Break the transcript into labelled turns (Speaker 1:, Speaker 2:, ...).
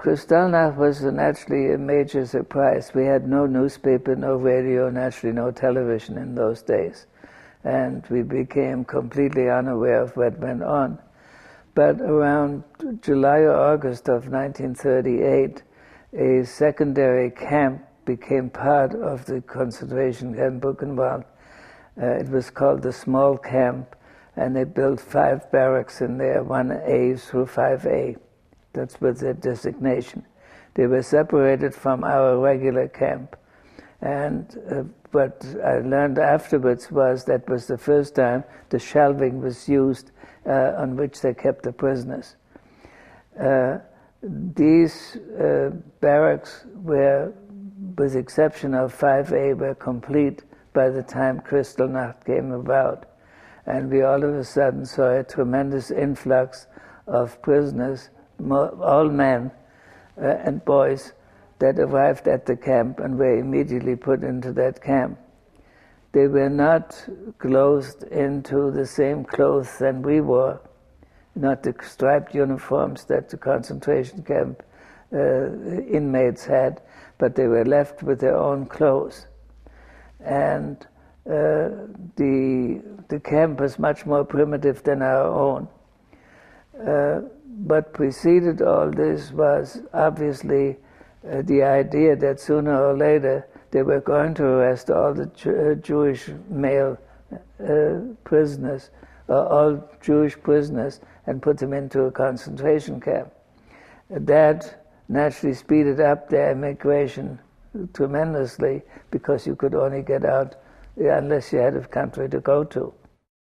Speaker 1: Kristallnacht was naturally a major surprise. We had no newspaper, no radio, naturally no television in those days. And we became completely unaware of what went on. But around July or August of 1938, a secondary camp became part of the concentration camp Buchenwald. It was called the Small Camp, and they built 5 barracks in there, 1A through 5A. That was their designation. They were separated from our regular camp. And what I learned afterwards was that was the first time the shelving was used on which they kept the prisoners. These barracks were, with the exception of 5A, were complete by the time Kristallnacht came about. And we all of a sudden saw a tremendous influx of prisoners, all men and boys, that arrived at the camp and were immediately put into that camp. They were not clothed into the same clothes than we wore, not the striped uniforms that the concentration camp inmates had, but they were left with their own clothes. And the camp was much more primitive than our own. What preceded all this was obviously the idea that sooner or later they were going to arrest all the Jewish male prisoners, all Jewish prisoners, and put them into a concentration camp. That naturally speeded up their immigration tremendously, because you could only get out unless you had a country to go to.